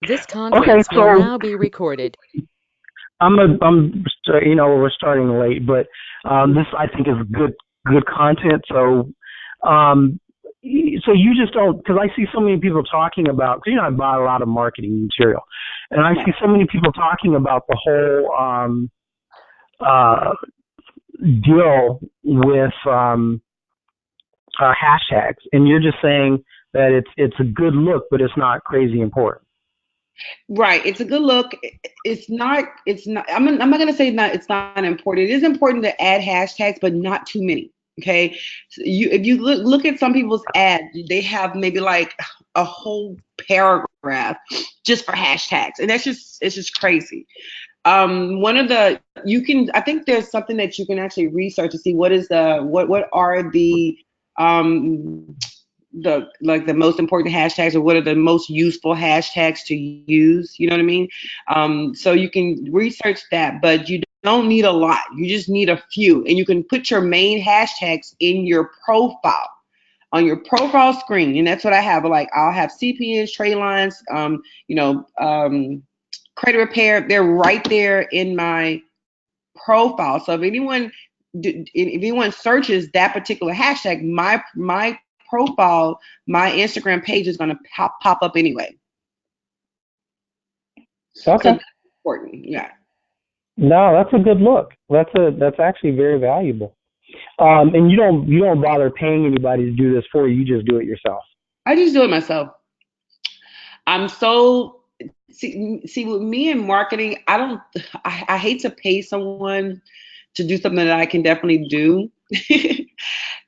This Okay, conference will so now be recorded. we're starting late, but this I think is good content. Um, so you just don't, because I see so many people talking about, because I buy a lot of marketing material, and I Right. see so many people talking about the whole uh, deal with hashtags, and you're just saying that it's a good look, but it's not crazy important. Right. It's a good look. It's not I'm not gonna say not it's not important. It is important to add hashtags, but not too many. Okay. So if you look at some people's ads, they have maybe like a whole paragraph just for hashtags. And it's just crazy. One of the you can I think there's something that you can actually research to see what are um the most important hashtags, or what are the most useful hashtags to use, you know what I mean? So you can research that, but you don't need a lot. You just need a few, and you can put your main hashtags in your profile, on your profile screen. And that's what I have. Like, I'll have CPNs, trade lines, credit repair. They're right there in my profile. So if anyone searches that particular hashtag, my profile, my Instagram page is going to pop up anyway. So Okay. that's important. Yeah. No, that's a good look. That's actually very valuable. And you don't bother paying anybody to do this for you. You just do it yourself. I just do it myself. I'm so see with me in marketing, I hate to pay someone to do something that I can definitely do.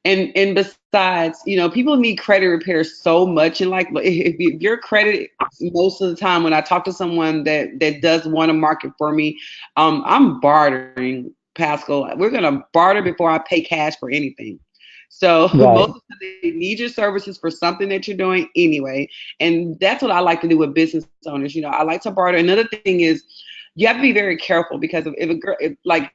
And besides, people need credit repair so much, and like if your credit, most of the time when I talk to someone that does want to market for me, I'm bartering, Pascal. We're gonna barter before I pay cash for anything. So most Right. of the time they need your services for something that you're doing anyway, and that's what I like to do with business owners. I like to barter. Another thing is, you have to be very careful, because if a girl, like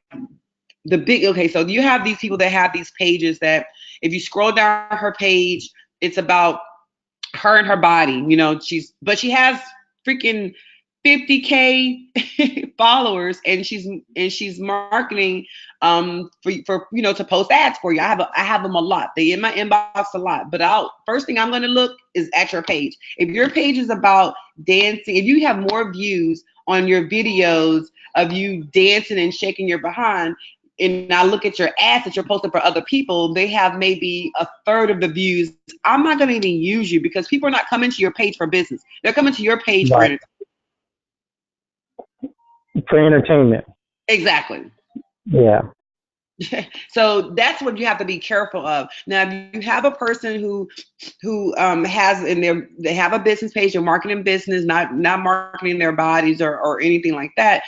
the big okay, so you have these people that have these pages that if you scroll down her page, it's about her and her body. She has freaking 50K followers, and she's marketing for to post ads for you. I have them a lot. They in my inbox a lot. But I'll first thing I'm going to look is at your page. If your page is about dancing, if you have more views on your videos of you dancing and shaking your behind, and I look at your ads that you're posting for other people, they have maybe a third of the views. I'm not going to even use you, because people are not coming to your page for business. They're coming to your page for Right. entertainment. For entertainment. Exactly. Yeah. So that's what you have to be careful of. Now, if you have a person who has in their they have a business page, they're marketing business, not marketing their bodies or anything like that.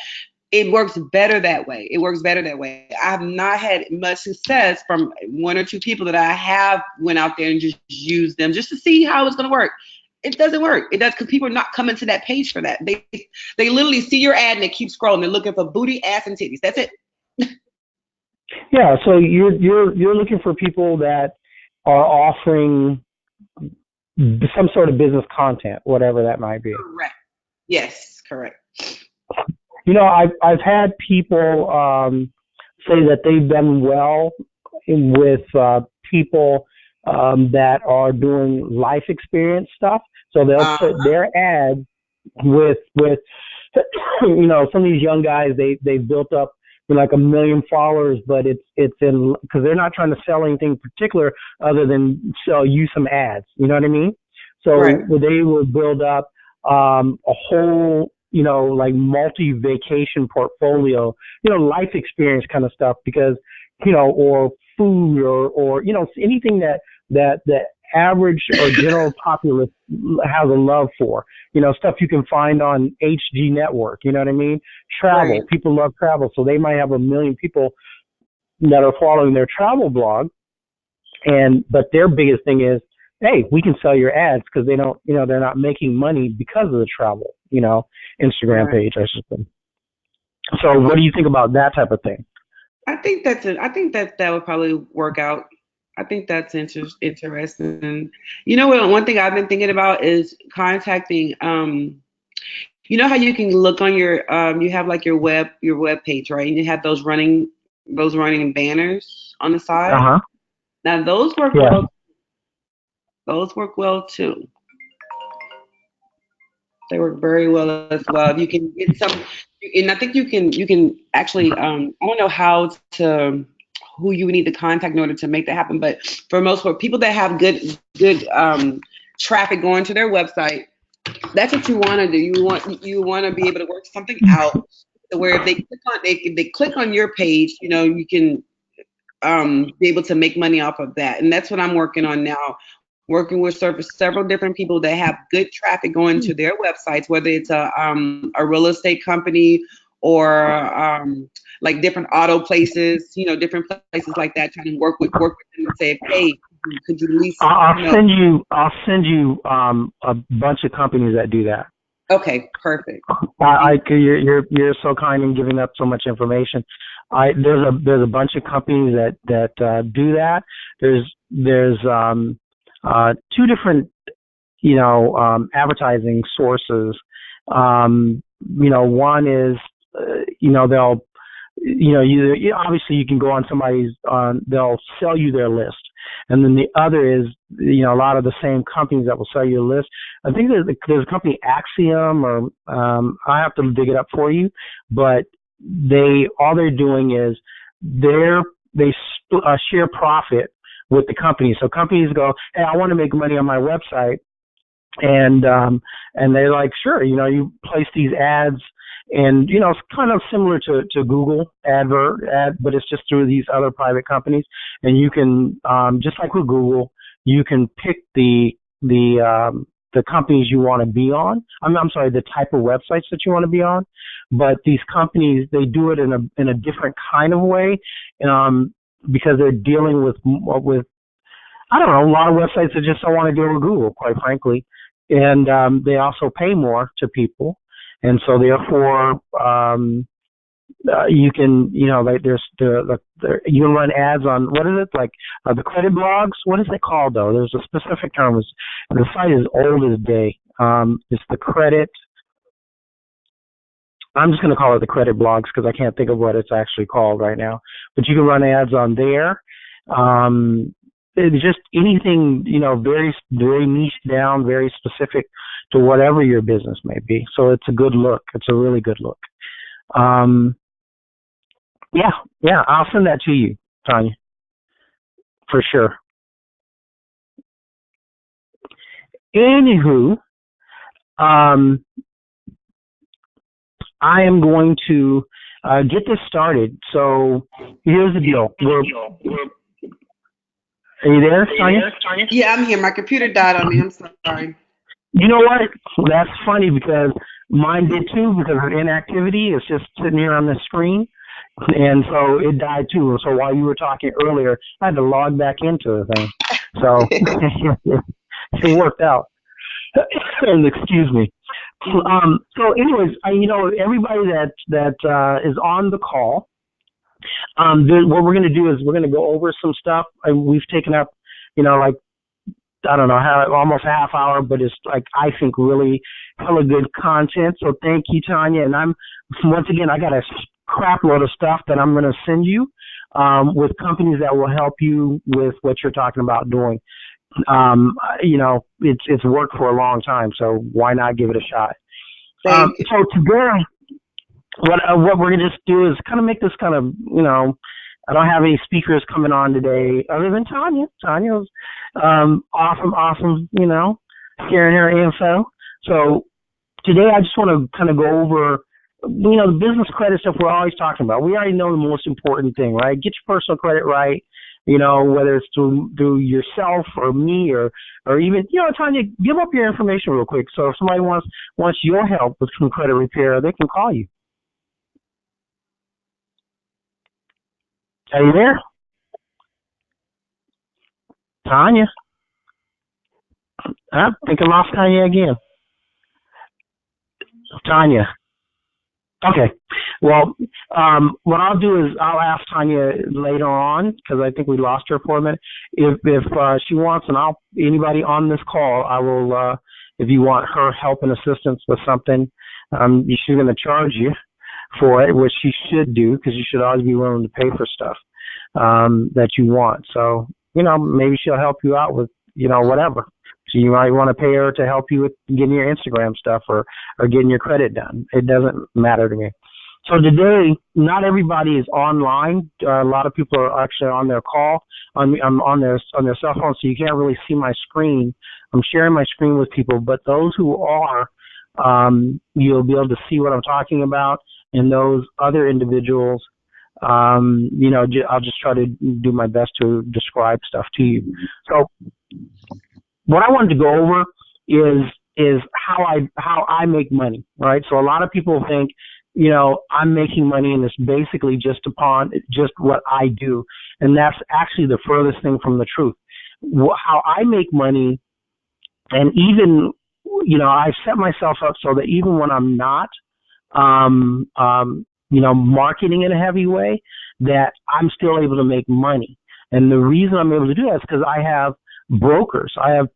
It works better that way. It works better that way. I have not had much success from one or two people that I have went out there and just used them just to see how it's going to work. It doesn't work. It does, because people are not coming to that page for that. They literally see your ad and they keep scrolling. They're looking for booty, ass, and titties. That's it. Yeah. So you're looking for people that are offering some sort of business content, whatever that might be. Correct. Yes, correct. I've had people say that they've done well with people that are doing life experience stuff. So they'll Uh, put their ad with some of these young guys, they've built up like 1 million followers, but it's in because they're not trying to sell anything particular other than sell you some ads. You know what I mean? right. So they will build up a whole like multi vacation portfolio, life experience kind of stuff, because or food or anything that the average or general populace has a love for, stuff you can find on HG Network. You know what I mean? Travel. Right. People love travel, so they might have 1 million people that are following their travel blog, but their biggest thing is, hey, we can sell your ads, because they don't, they're not making money because of the travel, Instagram Right. page, I should say. So what do you think about that type of thing? I think that's it. I think that would probably work out. I think that's interesting. You know what? One thing I've been thinking about is contacting. You know how you can look on your you have like your web page, right? And you have those running banners on the Uh side. huh. Now those work Yeah. well. Those work well too. They work very well as well. If you can get some, and I think you can actually I don't know how to who you would need to contact in order to make that happen, but for most part, people that have good traffic going to their website, that's what you want to do. You want to be able to work something out to where if they click on your page, you can be able to make money off of that. And that's what I'm working on now. Working with several different people that have good traffic going to their websites, whether it's a real estate company or like different auto places, different places like that, trying to work with them and say, hey, could you at least, I'll send you a bunch of companies that do that. okay, perfect. You're so kind in giving up so much information. There's a bunch of companies that do that. There's two different advertising sources. One is they'll obviously you can go on somebody's they'll sell you their list, and then the other is a lot of the same companies that will sell you a list. I think there's a company Axiom, or I have to dig it up for you, but all they're doing is they share profit with the company. So companies go, hey, I want to make money on my website, and they're like, sure, you place these ads, and it's kind of similar to Google but it's just through these other private companies, and you can just like with Google, you can pick the companies you want to be on. I'm sorry, the type of websites that you want to be on, but these companies, they do it in a different kind of way, because they're dealing with I don't know, a lot of websites that just don't want to deal with Google, quite frankly. And they also pay more to people. And so therefore, you can, like there's you can run ads on, what is it, like the credit blogs? What is it called, though? There's a specific term. The site is old as day. It's the credit. I'm just going to call it the credit blogs because I can't think of what it's actually called right now. But you can run ads on there. It's just anything, very, very niche down, very specific to whatever your business may be. So it's a good look. It's a really good look. Yeah, I'll send that to you, Tanya, for sure. Anywho, I am going to get this started. So here's the deal. Are you there, Tanya? Yeah, I'm here. My computer died on me. I'm sorry. You know what? That's funny because mine did too, because of inactivity. It's just sitting here on the screen. And so it died too. So while you were talking earlier, I had to log back into the thing. So it worked out. And excuse me. So anyways, everybody that is on the call, what we're going to do is we're going to go over some stuff. And we've taken up, like, I don't know, almost a half hour, but it's like, I think really hella good content. So thank you, Tanya. And once again, I got a crap load of stuff that I'm going to send you with companies that will help you with what you're talking about doing. It's worked for a long time, so why not give it a shot? So today, what we're going to just do is kind of make this kind of, I don't have any speakers coming on today other than Tanya. Tanya's awesome, sharing her info. So today I just want to kind of go over, the business credit stuff we're always talking about. We already know the most important thing, right? Get your personal credit right, whether it's through yourself or me or even, Tanya, give up your information real quick. So if somebody wants your help with some credit repair, they can call you. Are you there? Tanya? I think I lost Tanya again. Tanya. Okay. Well, what I'll do is I'll ask Tanya later on, because I think we lost her for a minute. If she wants, and anybody on this call, I will if you want her help and assistance with something, she's going to charge you for it, which she should do, because you should always be willing to pay for stuff that you want. So, maybe she'll help you out with, whatever. So you might want to pay her to help you with getting your Instagram stuff or getting your credit done. It doesn't matter to me. So today, not everybody is online. A lot of people are actually on their call, on their cell phone, so you can't really see my screen. I'm sharing my screen with people, but those who are, you'll be able to see what I'm talking about, and those other individuals, I'll just try to do my best to describe stuff to you. So what I wanted to go over is how I make money, right? So a lot of people think, I'm making money and it's basically just what I do. And that's actually the furthest thing from the truth. How I make money, and even, I've set myself up so that even when I'm not, marketing in a heavy way, that I'm still able to make money. And the reason I'm able to do that is because I have brokers. I have,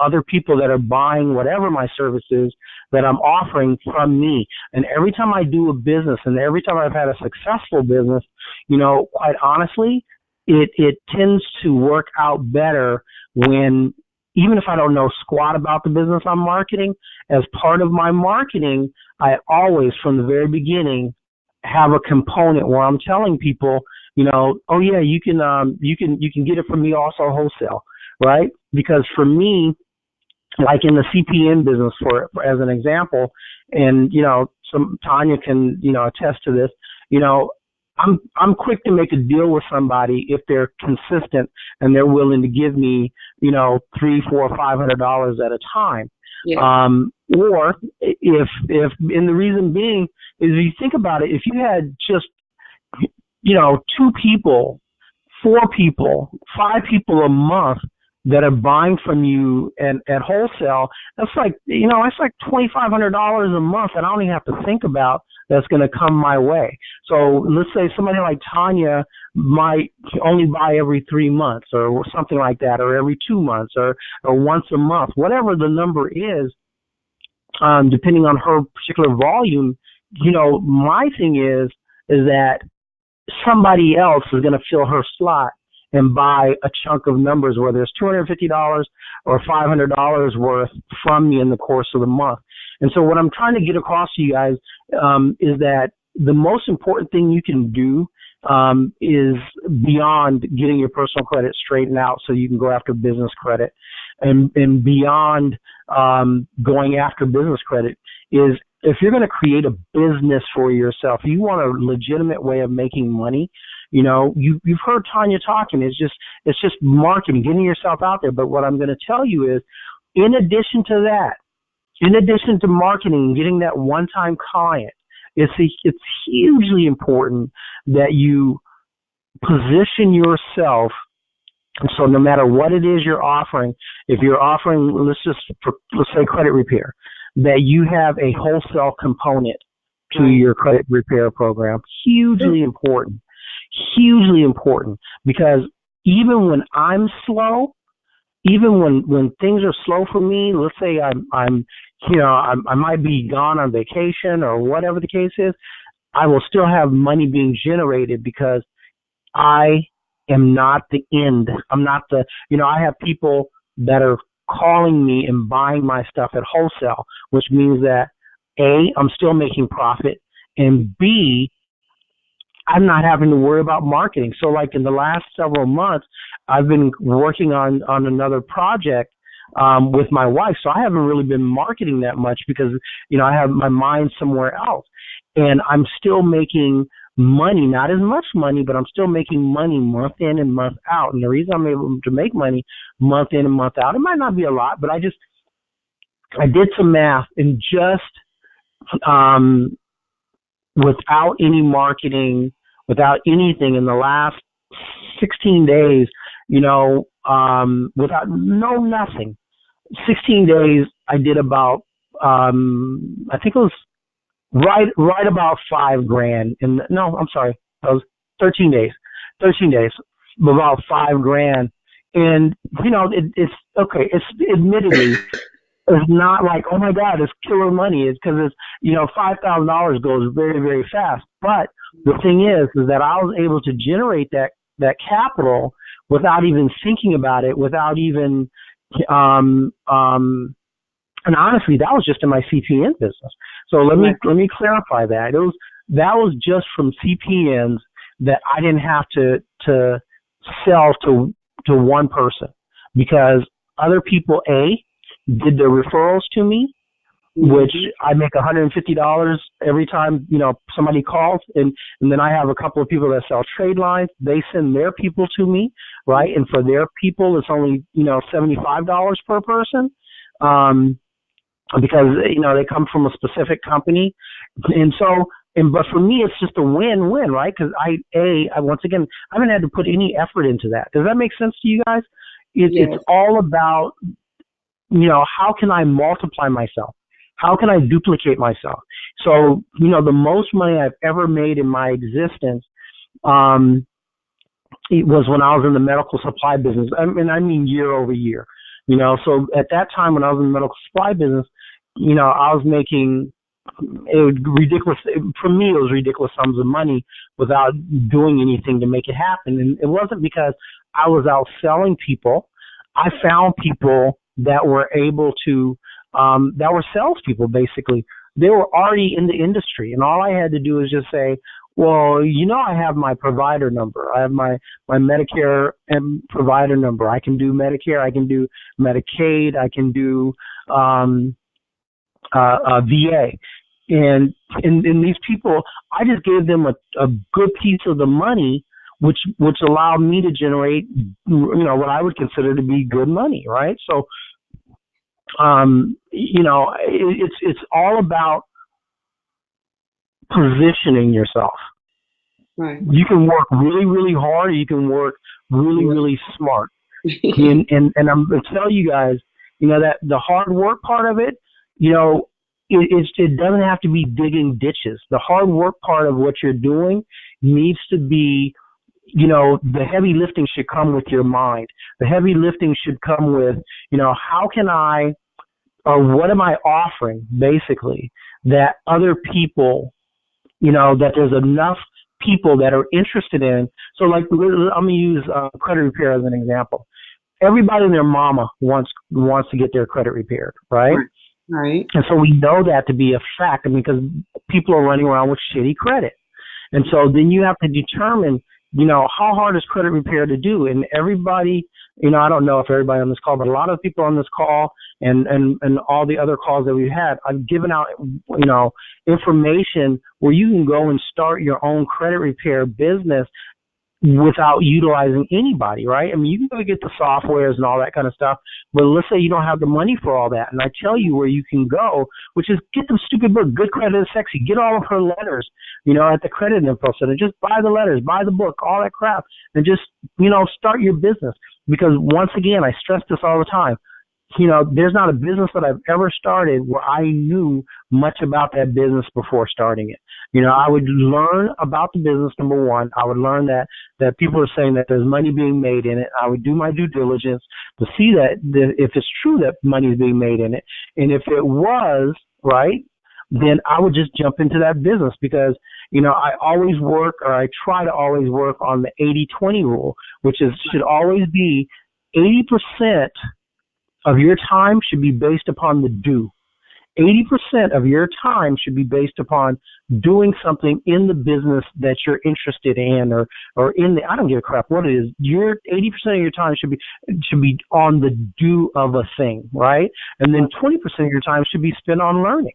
other people that are buying whatever my service is that I'm offering from me. And every time I do a business, and every time I've had a successful business, quite honestly, it tends to work out better when, even if I don't know squat about the business I'm marketing, as part of my marketing, I always, from the very beginning, have a component where I'm telling people, oh yeah, you can get it from me also wholesale, right? Because for me, like in the CPN business, for as an example, and Tanya can attest to this, I'm quick to make a deal with somebody if they're consistent and they're willing to give me $300, $400, $500 at a time. Yeah. Or if and the reason being is, if you think about it, if you had just 2 people, 4 people, 5 people a month that are buying from you at wholesale, that's like that's like $2,500 a month that I don't even have to think about, that's going to come my way. So let's say somebody like Tanya might only buy every 3 months or something like that, or every 2 months, or once a month, whatever the number is, depending on her particular volume. My thing is that somebody else is going to fill her slot and buy a chunk of numbers, whether it's $250 or $500 worth from me in the course of the month. And so what I'm trying to get across to you guys is that the most important thing you can do is, beyond getting your personal credit straightened out so you can go after business credit, and beyond going after business credit, is if you're going to create a business for yourself, you want a legitimate way of making money. You've heard Tanya talking. It's just marketing, getting yourself out there. But what I'm going to tell you is, in addition to that, in addition to marketing, getting that one-time client, it's hugely important that you position yourself. So no matter what it is you're offering, if you're offering, let's say credit repair, that you have a wholesale component to your credit repair program. Hugely important, because even when I'm slow, even when things are slow for me, let's say I might be gone on vacation or whatever the case is, I will still have money being generated, because I am not the end. I'm not the, I have people that are calling me and buying my stuff at wholesale, which means that A, I'm still making profit, and B, I'm not having to worry about marketing. So like in the last several months, I've been working on another project with my wife. So I haven't really been marketing that much, because, I have my mind somewhere else, and I'm still making money, not as much money, but I'm still making money month in and month out. And the reason I'm able to make money month in and month out, it might not be a lot, but I did some math, and just without any marketing, without anything, in the last 16 days, without nothing, 16 days, I did about, I think it was right about $5,000. No, I'm sorry, that was 13 days, about $5,000. And, it's okay. It's admittedly, It's not like, oh my God, it's killer money. It's because it's, $5,000 goes very, very fast. But the thing is that I was able to generate that capital without even thinking about it, without even, and honestly, that was just in my CPN business. So let me clarify that. That was just from CPNs that I didn't have to sell to one person, because other people did the referrals to me, which I make $150 every time somebody calls, and then I have a couple of people that sell trade lines. They send their people to me, right? And for their people, it's only $75 per person. Because they come from a specific company, and but for me it's just a win-win, right? Because I once again, I haven't had to put any effort into that. Does that make sense to you guys? It's all about how can I multiply myself? How can I duplicate myself? So the most money I've ever made in my existence, it was when I was in the medical supply business. I mean year over year. So at that time when I was in the medical supply business, I was making ridiculous. For me, it was ridiculous sums of money without doing anything to make it happen. And it wasn't because I was out selling people. I found people that were able to, that were salespeople, basically. They were already in the industry, and all I had to do is just say, well, I have my provider number. I have my Medicare and provider number. I can do Medicare. I can do Medicaid. I can do VA. And these people, I just gave them a good piece of the money, which allowed me to generate, what I would consider to be good money, right? So, it's all about positioning yourself. Right. You can work really, really hard, or you can work really, really smart. and I'm going to tell you guys, that the hard work part of it, it doesn't have to be digging ditches. The hard work part of what you're doing needs to be, the heavy lifting should come with your mind. The heavy lifting should come with, how can I, or what am I offering, basically, that other people, that there's enough people that are interested in. So, like, I'm going to use credit repair as an example. Everybody and their mama wants to get their credit repaired, right? Right. And so we know that to be a fact, because people are running around with shitty credit. And so then you have to determine, how hard is credit repair to do? And everybody, I don't know if everybody on this call, but a lot of people on this call and all the other calls that we've had, I've given out, information where you can go and start your own credit repair business without utilizing anybody, right? I mean, you can go get the softwares and all that kind of stuff, but let's say you don't have the money for all that. And I tell you where you can go, which is get the stupid book, Good Credit is Sexy. Get all of her letters, at the Credit Info Center. Just buy the letters, buy the book, all that crap, and just, start your business. Because once again, I stress this all the time. There's not a business that I've ever started where I knew much about that business before starting it. I would learn about the business, number one. I would learn that people are saying that there's money being made in it. I would do my due diligence to see that if it's true that money is being made in it. And if it was, right, then I would just jump into that business, because, I always work, or I try to always work on the 80-20 rule, which should always be 80% of your time should be based upon the do. 80% of your time should be based upon doing something in the business that you're interested in, or in the, I don't give a crap what it is. Your 80% of your time should be on the do of a thing, right? And then 20% of your time should be spent on learning.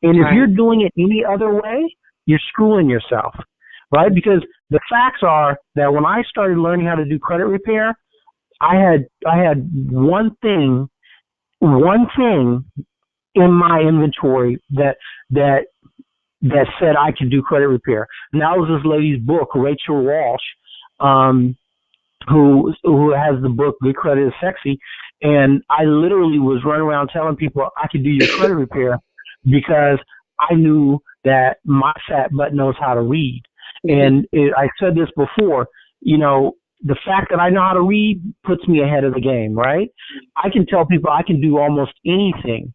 And if you're doing it any other way, you're screwing yourself, right? Because the facts are that when I started learning how to do credit repair, I had one thing in my inventory that said I could do credit repair. And that was this lady's book, Rachel Walsh, who has the book Good Credit is Sexy. And I literally was running around telling people I could do your credit repair because I knew that my fat butt knows how to read. And I said this before, the fact that I know how to read puts me ahead of the game, right? I can tell people I can do almost anything.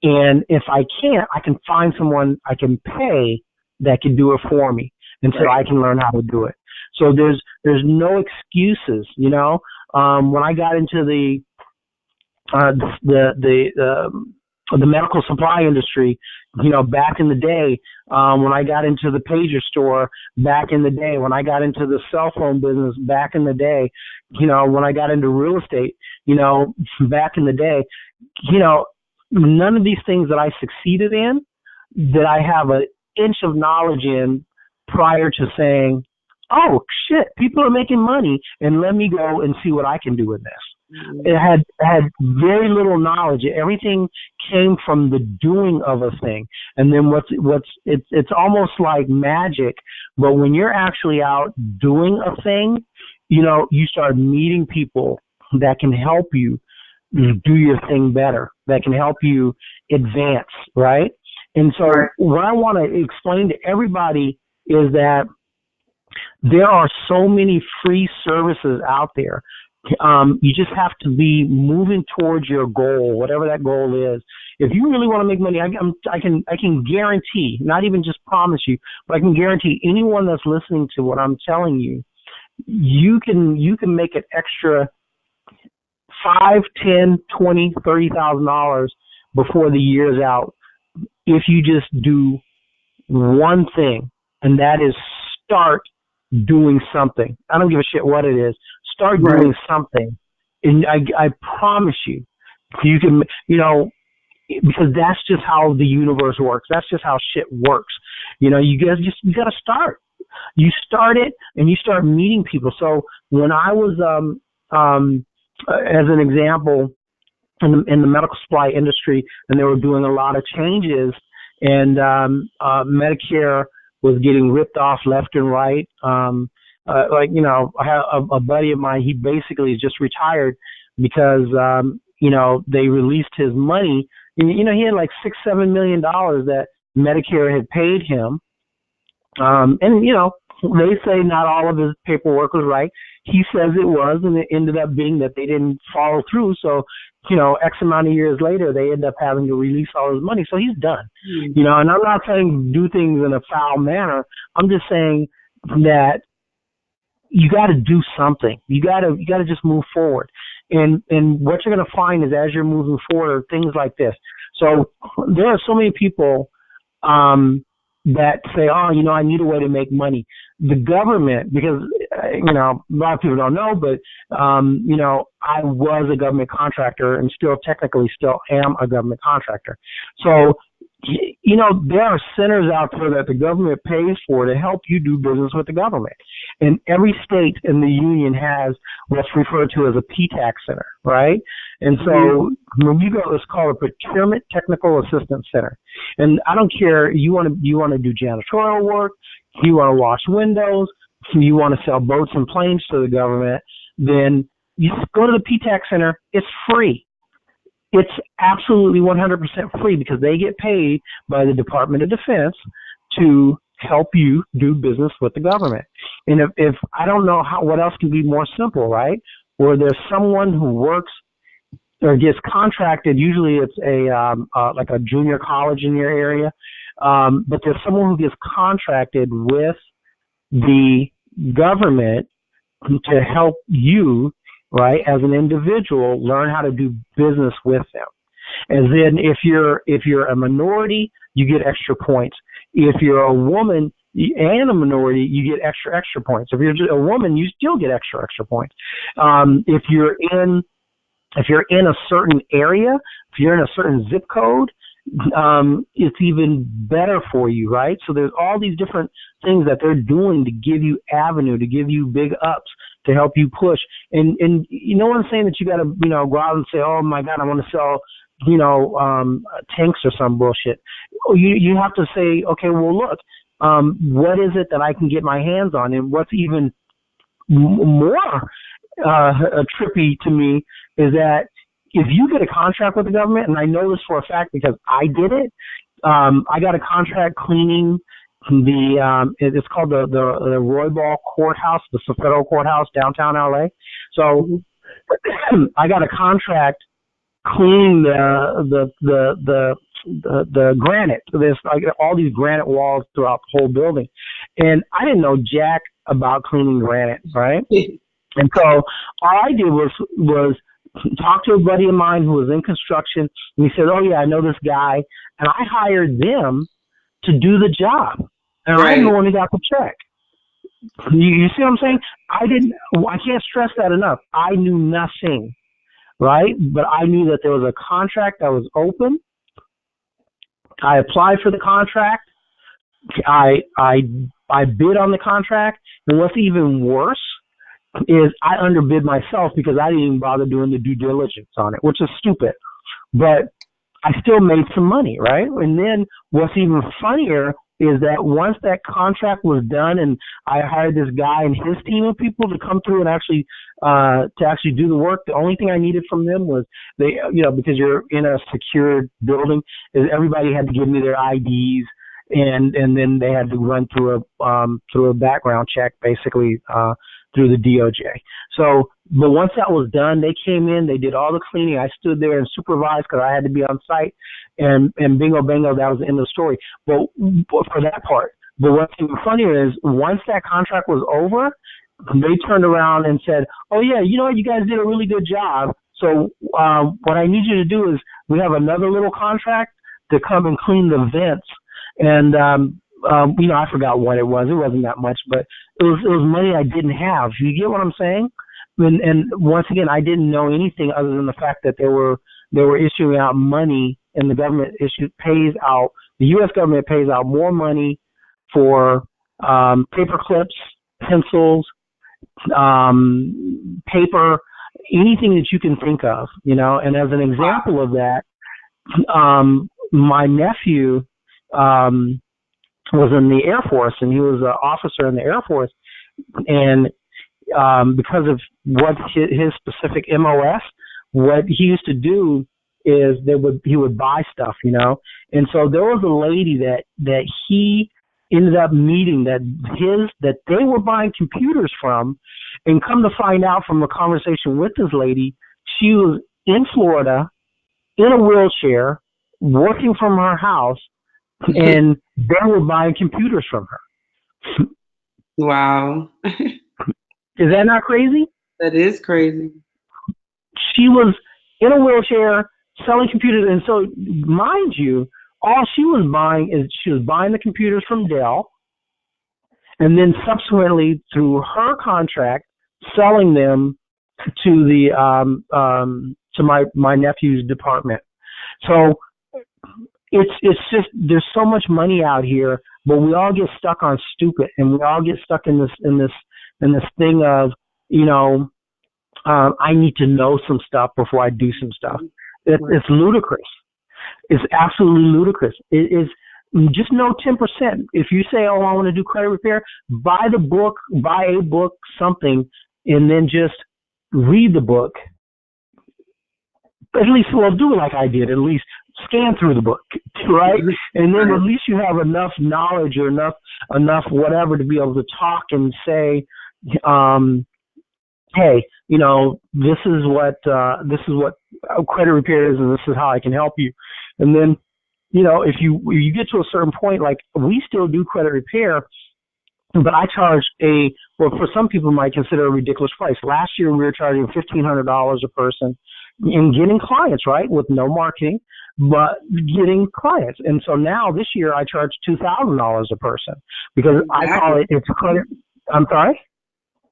And if I can't, I can find someone I can pay that can do it for me until I can learn how to do it. So there's no excuses, you know. When I got into the medical supply industry, you know, back in the day, when I got into the pager store back in the day, when I got into the cell phone business back in the day, you know, when I got into real estate, you know, back in the day, you know, none of these things that I succeeded in that I have an inch of knowledge in prior to saying, oh shit, people are making money and let me go and see what I can do with this. It had very little knowledge. Everything came from the doing of a thing. And then it's almost like magic, but when you're actually out doing a thing, you know, you start meeting people that can help you do your thing better, that can help you advance, right? And so what I want to explain to everybody is that there are so many free services out there. You just have to be moving towards your goal, whatever that goal is. If you really want to make money, I can guarantee, not even just promise you, but I can guarantee anyone that's listening to what I'm telling you, you can make an extra $5, $10, $20, $30,000 before the year's out if you just do one thing, and that is start doing something. I don't give a shit what it is. Start doing something, and I promise you, you can, you know, because that's just how the universe works. That's just how shit works. You know, you got to start. You start it, and you start meeting people. So when I was, as an example, in the medical supply industry, and they were doing a lot of changes, and Medicare was getting ripped off left and right. Like, you know, I have a buddy of mine, he basically just retired because, you know, they released his money. You know, he had like $6-7 million that Medicare had paid him. And, you know, they say not all of his paperwork was right. He says it was, and it ended up being that they didn't follow through. So, you know, X amount of years later, they end up having to release all his money. So he's done. You know, and I'm not saying do things in a foul manner. I'm just saying that you got to do something. You got to just move forward. And what you're going to find is as you're moving forward are things like this. So there are so many people that say, oh, you know, I need a way to make money. The government, because, you know, a lot of people don't know, but, you know, I was a government contractor and still technically still am a government contractor. So, you know, there are centers out there that the government pays for to help you do business with the government. And every state in the union has what's referred to as a PTAC center, right? And so when you go, it's called a Procurement Technical Assistance Center. And I don't care, you want to do janitorial work, you want to wash windows, you want to sell boats and planes to the government, then you just go to the PTAC center. It's free. It's absolutely 100% free because they get paid by the Department of Defense to help you do business with the government. And if I don't know what else can be more simple, right? Where there's someone who works or gets contracted. Usually it's like a junior college in your area, but there's someone who gets contracted with the government to help you, right, as an individual, learn how to do business with them. And then if you're a minority, you get extra points. If you're a woman and a minority, you get extra points. If you're just a woman, you still get extra points. If you're in a certain area, if you're in a certain zip code, it's even better for you, right? So there's all these different things that they're doing to give you avenue, to give you big ups, to help you push. And you know what I'm saying, that you got to, you know, go out and say, oh my God, I want to sell, you know, tanks or some bullshit. You have to say, okay, well, look, what is it that I can get my hands on? And what's even more trippy to me is that if you get a contract with the government, and I know this for a fact because I did it, I got a contract cleaning it's called the Roybal Courthouse, the federal courthouse downtown LA. So I got a contract cleaning the granite. There's like all these granite walls throughout the whole building, and I didn't know jack about cleaning granite, right? And so all I did was talk to a buddy of mine who was in construction, and he said, "Oh yeah, I know this guy," and I hired them to do the job, and Right. I'm the one who got the check. You see what I'm saying? I can't stress that enough. I knew nothing, right? But I knew that there was a contract that was open. I applied for the contract. I bid on the contract, and what's even worse is I underbid myself because I didn't even bother doing the due diligence on it, which is stupid. But I still made some money, right? And then what's even funnier is that once that contract was done and I hired this guy and his team of people to come through and actually do the work, the only thing I needed from them was because you're in a secured building, is everybody had to give me their IDs, and then they had to run through a background check, basically through the DOJ. So, but once that was done, they came in, they did all the cleaning. I stood there and supervised because I had to be on site, and bingo bango, that was the end of the story. But for that part, but what's even funnier is once that contract was over, they turned around and said, "Oh yeah, you know what, you guys did a really good job. So what I need you to do is we have another little contract to come and clean the vents." And I forgot what it was. It wasn't that much, but it was money I didn't have. You get what I'm saying? And once again, I didn't know anything other than the fact that they were issuing out money, and the government the U.S. government pays out more money for paper clips, pencils, paper, anything that you can think of, And as an example of that, my nephew was in the Air Force, and he was an officer in the Air Force, and because of what his specific MOS, what he used to do is he would buy stuff, and so there was a lady that he ended up meeting that they were buying computers from, and come to find out from a conversation with this lady, she was in Florida in a wheelchair working from her house, and they were buying computers from her. Wow. Is that not crazy? That is crazy. She was in a wheelchair selling computers, and so mind you, all she was buying the computers from Dell, and then subsequently through her contract selling them to my nephew's department. So it's just, there's so much money out here, but we all get stuck on stupid, and we all get stuck in this thing of, I need to know some stuff before I do some stuff. It's ludicrous. It's absolutely ludicrous. It is just know 10%. If you say, "Oh, I want to do credit repair," buy a book, something, and then just read the book. At least, do it like I did. At least scan through the book, right? And then at least you have enough knowledge or enough whatever to be able to talk and say, hey, this is what credit repair is, and this is how I can help you. And then, if you get to a certain point, like we still do credit repair, but I charge for some people might consider a ridiculous price. Last year we were charging $1,500 a person in getting clients, right, with no marketing, but getting clients. And so now this year I charge $2,000 a person because I call it's credit. I'm sorry?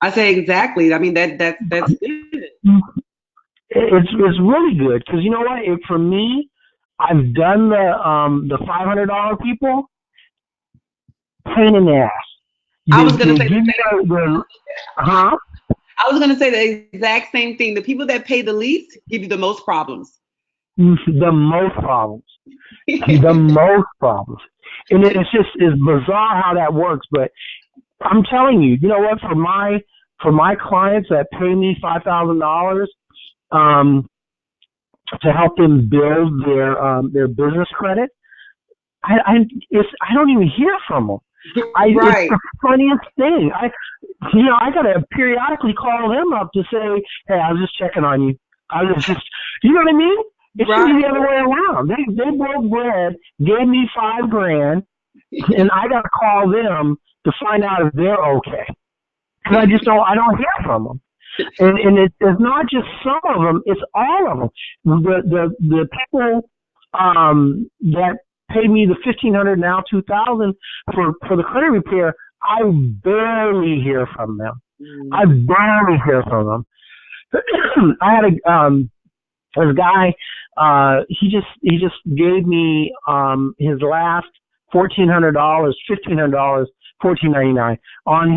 I say exactly. I mean, that's good. It's really good because you know what? For me, I've done the $500 people, pain in the ass. I was going to say I was going to say the exact same thing. The people that pay the least give you the most problems. The most problems. The most problems. And it's bizarre how that works. But I'm telling you, you know what? For my clients that pay me $5,000 to help them build their business credit, I don't even hear from them. It's Right. the funniest thing. I gotta periodically call them up to say, hey, I was just checking on you. I was just, you know what I mean? It should be Right. the other way around. They broke bread, gave me $5,000, and I gotta call them to find out if they're okay. Because I don't hear from them. And it's not just some of them; it's all of them. The people that pay me the 1,500, now 2,000 for the credit repair, I barely hear from them. I Mm. barely hear from them. I had this guy. He just gave me his last $1,400, $1,500, 14.99 on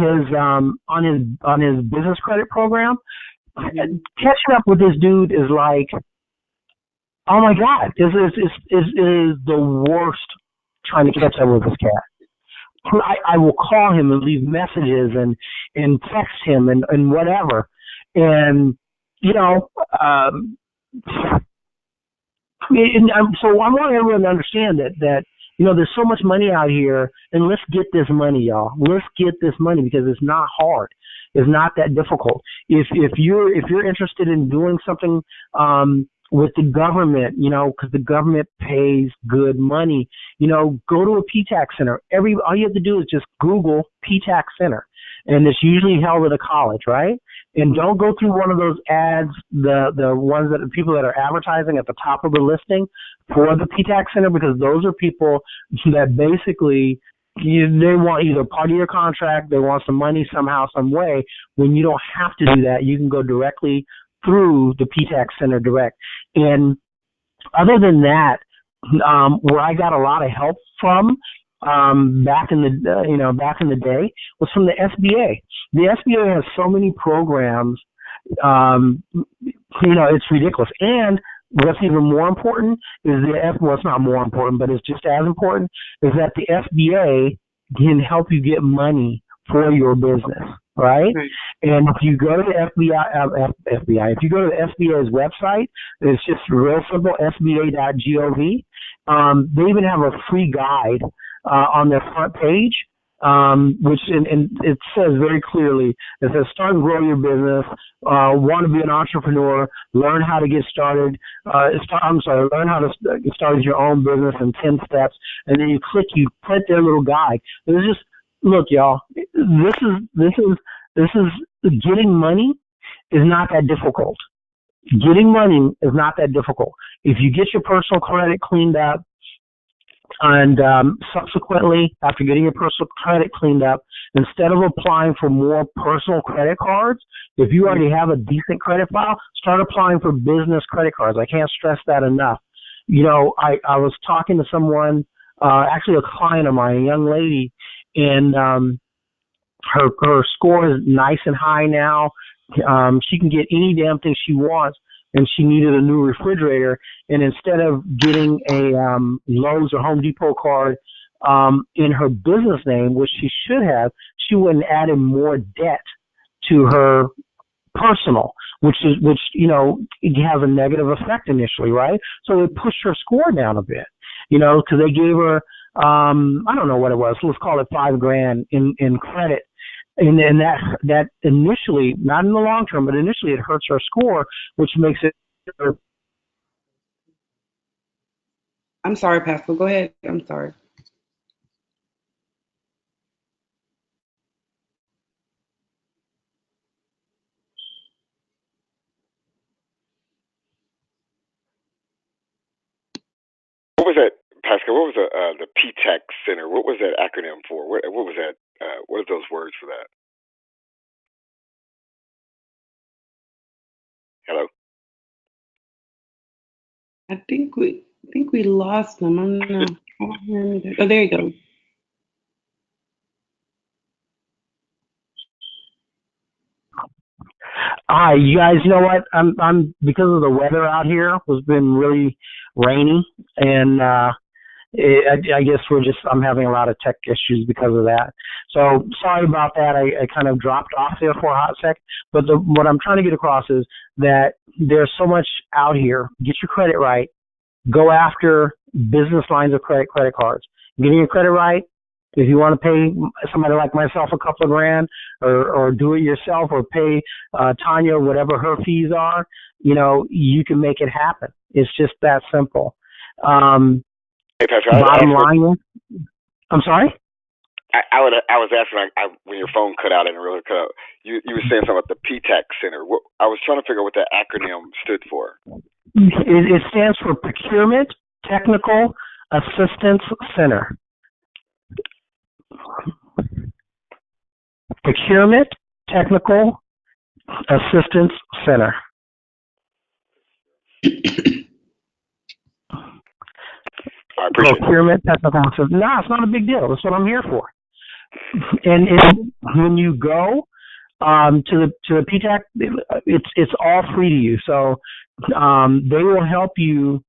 his business credit program. Mhm. Catching up with this dude is like, oh my god, is the worst trying to catch up with this cat. I will call him and leave messages and text him and whatever, and you know, so I want everyone to understand that there's so much money out here, and let's get this money, y'all. Let's get this money because it's not hard. It's not that difficult. If you're interested in doing something with the government, because the government pays good money, go to a PTAC center. All you have to do is just Google PTAC center, and it's usually held at a college, right? And don't go through one of those ads, the ones that the people that are advertising at the top of the listing for the PTAC center, because those are people that basically they want either part of your contract, they want some money somehow, some way. When you don't have to do that, you can go directly through the PTAC center direct. And other than that, where I got a lot of help from back in the day was from the SBA. The SBA has so many programs, it's ridiculous. And what's even more important is well, it's not more important, but it's just as important, is that the SBA can help you get money for your business, right? Right. And if you go to the if you go to the SBA's website, it's just real simple, sba.gov. They even have a free guide on their front page, which and it says very clearly, it says start and grow your business, want to be an entrepreneur, learn how to get started, learn how to get started your own business in 10 steps, and then you print their little guide. It's just, look, y'all, this is getting money is not that difficult. Getting money is not that difficult. If you get your personal credit cleaned up, and subsequently, after getting your personal credit cleaned up, instead of applying for more personal credit cards, if you already have a decent credit file, start applying for business credit cards. I can't stress that enough. I was talking to someone, actually a client of mine, a young lady, and her score is nice and high now. She can get any damn thing she wants, and she needed a new refrigerator. And instead of getting a Lowe's or Home Depot card in her business name, which she should have, she went and added more debt to her personal, which it has a negative effect initially, right? So it pushed her score down a bit, because they gave her I don't know what it was. Let's call it $5,000 in credit. And that initially, not in the long term, but initially it hurts her score, which makes it. I'm sorry, Pastor. Go ahead. I'm sorry. What was that, Pascal? What was the PTAC Center? What was that acronym for? What was that? What are those words for that? Hello. I think we lost them. I don't know. I don't hear anything. Oh, there you go. Hi, you guys. You know what? I'm because of the weather out here has been really rainy, and I guess I'm having a lot of tech issues because of that. So sorry about that. I kind of dropped off there for a hot sec. But what I'm trying to get across is that there's so much out here. Get your credit right. Go after business lines of credit cards. Getting your credit right, If you want to pay somebody like myself a couple of grand, or do it yourself, or pay Tanya whatever her fees are, you can make it happen. It's just that simple. Hey, Pastor, Bottom line is, I'm sorry? I was asking when your phone cut out and it really cut out. You were saying something about the PTAC Center. I was trying to figure out what that acronym stood for. It stands for Procurement Technical Assistance Center. Procurement Technical Assistance Center. I appreciate Procurement Technical Assistance. No, it's not a big deal. That's what I'm here for. And when you go to the PTAC, it's all free to you. So they will help you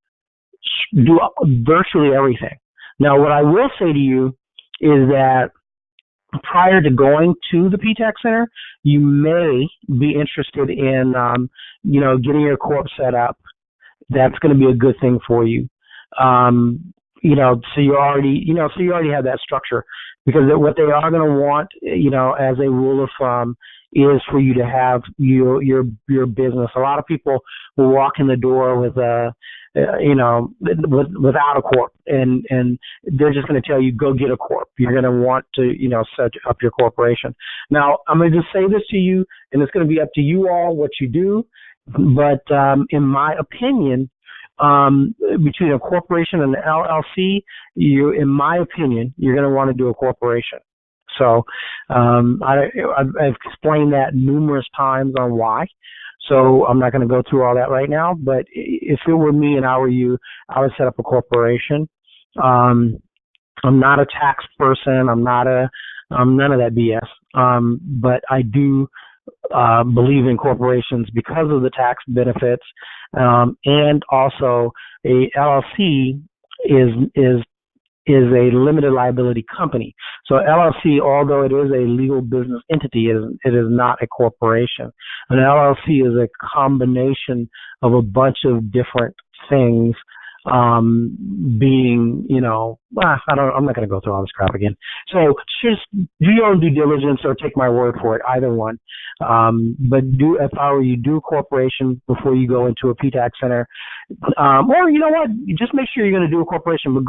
do virtually everything. Now, what I will say to you is that prior to going to the PTAC Center, you may be interested in getting your corp set up. That's going to be a good thing for you. So you already have that structure, because what they are going to want, as a rule of thumb, is for you to have your business. A lot of people will walk in the door with without a corp, and they're just going to tell you, go get a corp. You're going to want to set up your corporation. Now, I'm going to just say this to you, and it's going to be up to you all what you do. But in my opinion, between a corporation and an LLC, in my opinion, you're going to want to do a corporation. So I've explained that numerous times on why. So I'm not going to go through all that right now. But if it were me and I were you, I would set up a corporation. I'm not a tax person. I'm none of that BS. But I do believe in corporations because of the tax benefits, and also a LLC is a limited liability company. So LLC, although it is a legal business entity, it is not a corporation. An LLC is a combination of a bunch of different things, being, I'm not going to go through all this crap again. So just do your own due diligence or take my word for it, either one. But if I were you, do a corporation before you go into a PTAC center. Or you know what, just make sure you're going to do a corporation, but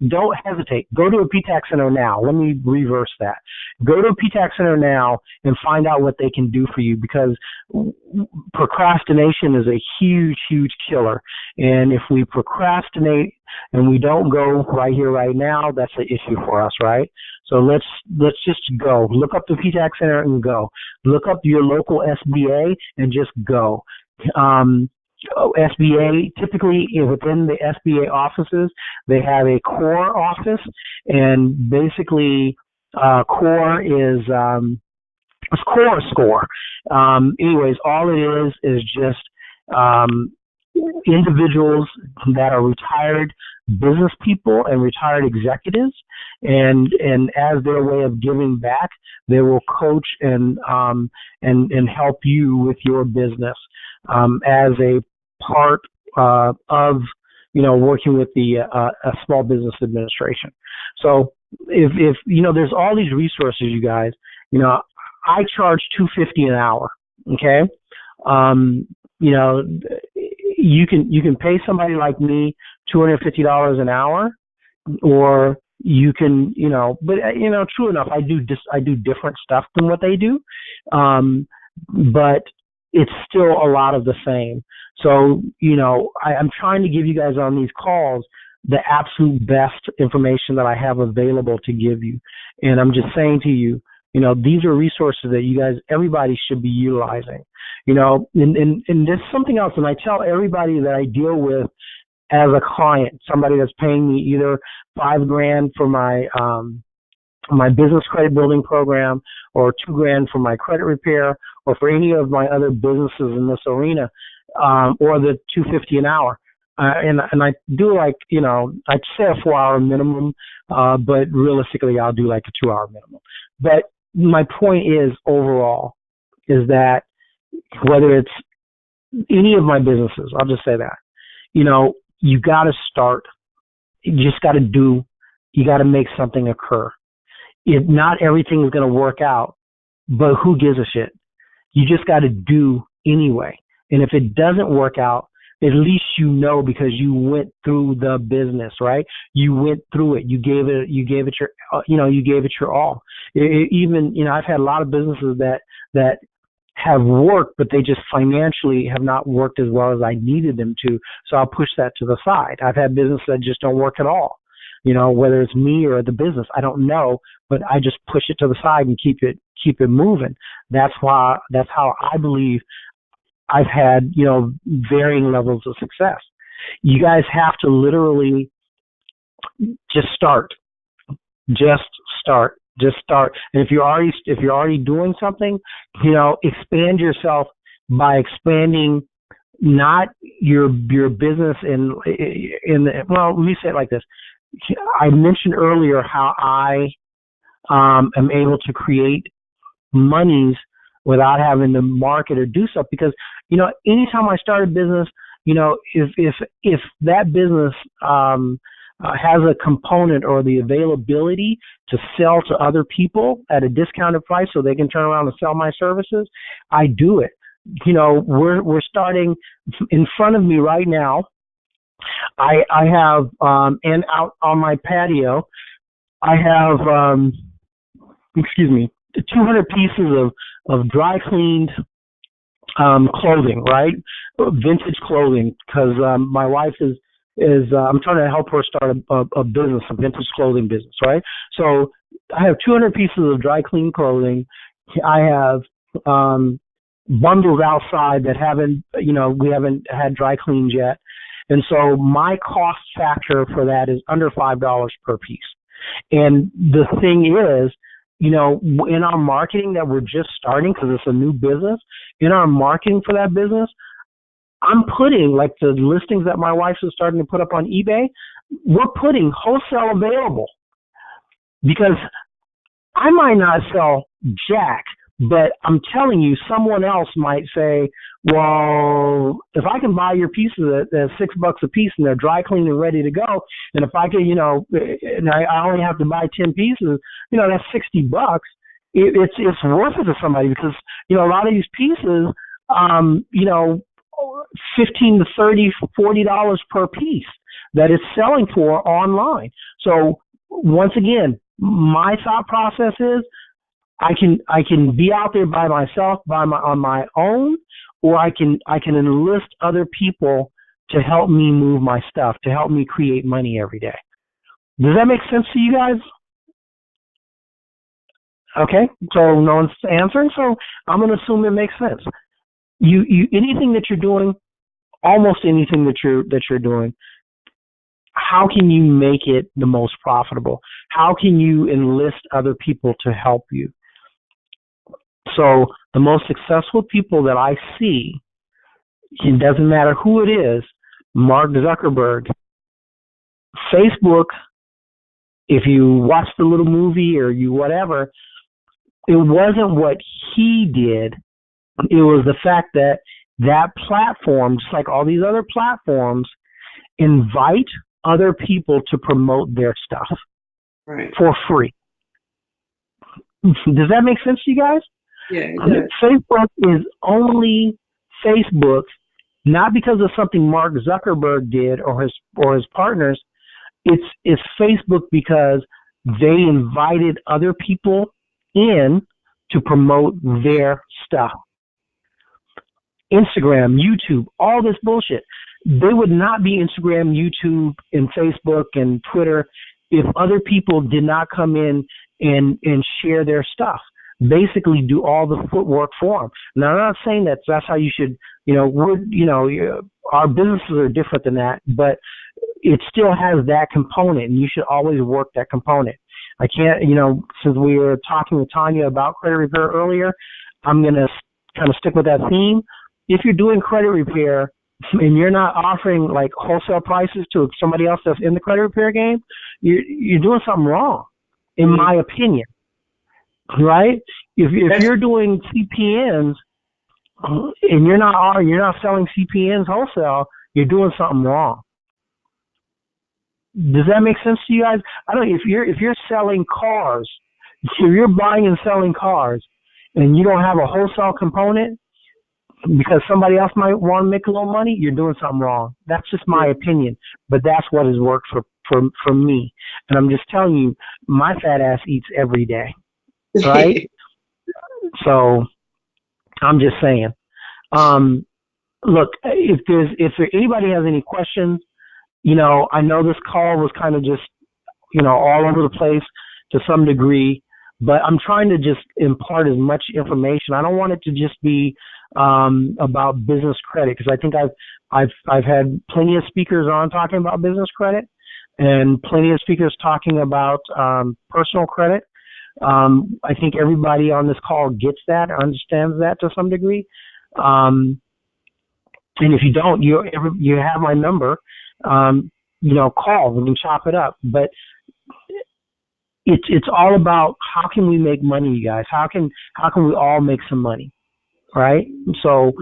don't hesitate. Go to a PTAC center now. Let me reverse that. Go to a PTAC center now and find out what they can do for you, because procrastination is a huge, huge killer. And if we procrastinate and we don't go right here, right now, that's an issue for us, right? So let's just go. Look up the PTAC Center and go. Look up your local SBA and just go. SBA, typically within the SBA offices, they have a core office, and basically core is it's core score. Anyways, all it is just individuals that are retired business people and retired executives, and as their way of giving back, they will coach and help you with your business as a part of working with the a small business administration. So if there's all these resources, you guys. I charge $250 an hour. Okay. You can pay somebody like me $250 an hour, or you can, but true enough, I do different stuff than what they do, but it's still a lot of the same. So I'm trying to give you guys on these calls the absolute best information that I have available to give you, and I'm just saying to you, these are resources that everybody should be utilizing. And there's something else, and I tell everybody that I deal with as a client, somebody that's paying me either $5,000 for my business credit building program, or $2,000 for my credit repair, or for any of my other businesses in this arena, or the $250 an hour. And I do I'd say a 4-hour minimum, but realistically I'll do like a 2-hour minimum. But my point is, overall, is that whether it's any of my businesses, I'll just say that, you got to start. You just got to you got to make something occur. not everything is going to work out, but who gives a shit? You just got to do anyway. And if it doesn't work out, at least you know, because you went through the business, right? You went through it. You gave it your, you gave it your all. Even, I've had a lot of businesses that have worked, but they just financially have not worked as well as I needed them to. So I'll push that to the side. I've had businesses that just don't work at all. Whether it's me or the business, I don't know, but I just push it to the side and keep it moving. That's how I believe I've had, varying levels of success. You guys have to literally just start. Just start. And if you're already doing something, expand yourself by expanding not your business well, let me say it like this. I mentioned earlier how I am able to create monies without having to market or do stuff, because anytime I start a business, if that business has a component or the availability to sell to other people at a discounted price so they can turn around and sell my services, I do it. We're starting in front of me right now. I have and out on my patio, I have 200 pieces of dry cleaned clothing, right? Vintage clothing, because my wife is I'm trying to help her start a business, a vintage clothing business, right? So I have 200 pieces of dry clean clothing. I have bundles outside that we haven't had dry cleaned yet. And so my cost factor for that is under $5 per piece. And the thing is, in our marketing that we're just starting, because it's a new business, in our marketing for that business, I'm putting, like the listings that my wife is starting to put up on eBay, we're putting wholesale available, because I might not sell jack, but I'm telling you, someone else might say, well, if I can buy your pieces at $6 a piece and they're dry cleaned and ready to go, and if I can, and I only have to buy 10 pieces, that's $60. It's worth it to somebody, because, a lot of these pieces, $15 to $30, $40 per piece that it's selling for online. So once again, my thought process is, I can be out there by myself, on my own, or I can enlist other people to help me move my stuff, to help me create money every day. Does that make sense to you guys? Okay, so no one's answering, so I'm going to assume it makes sense. You anything that you're doing, almost anything that you're doing, how can you make it the most profitable? How can you enlist other people to help you? So the most successful people that I see, it doesn't matter who it is, Mark Zuckerberg, Facebook, if you watch the little movie or you whatever, it wasn't what he did. It was the fact that platform, just like all these other platforms, invite other people to promote their stuff for free. Does that make sense to you guys? Yeah. Facebook is only Facebook, not because of something Mark Zuckerberg did or his partners. It's Facebook because they invited other people in to promote their stuff. Instagram, YouTube, all this bullshit. They would not be Instagram, YouTube, and Facebook and Twitter if other people did not come in and share their stuff. Basically do all the footwork for them. Now, I'm not saying that's how you should, our businesses are different than that, but it still has that component, and you should always work that component. I can't, since we were talking with Tanya about credit repair earlier, I'm going to kind of stick with that theme. If you're doing credit repair and you're not offering like wholesale prices to somebody else that's in the credit repair game, you're doing something wrong, in my opinion. Right? If you're doing CPNs and you're not selling CPNs wholesale, you're doing something wrong. Does that make sense to you guys? I don't know, if you're selling cars, If you're buying and selling cars and you don't have a wholesale component because somebody else might want to make a little money, you're doing something wrong. That's just my opinion, but that's what has worked for me. And I'm just telling you, my fat ass eats every day, right? So I'm just saying. Look, if anybody has any questions, I know this call was kind of just, all over the place to some degree, but I'm trying to just impart as much information. I don't want it to just be about business credit, because I think I've had plenty of speakers on talking about business credit and plenty of speakers talking about personal credit. I think everybody on this call gets that, understands that to some degree. And if you don't, you have my number. Call. We can chop it up. But it's all about how can we make money, you guys? How can we all make some money, right? So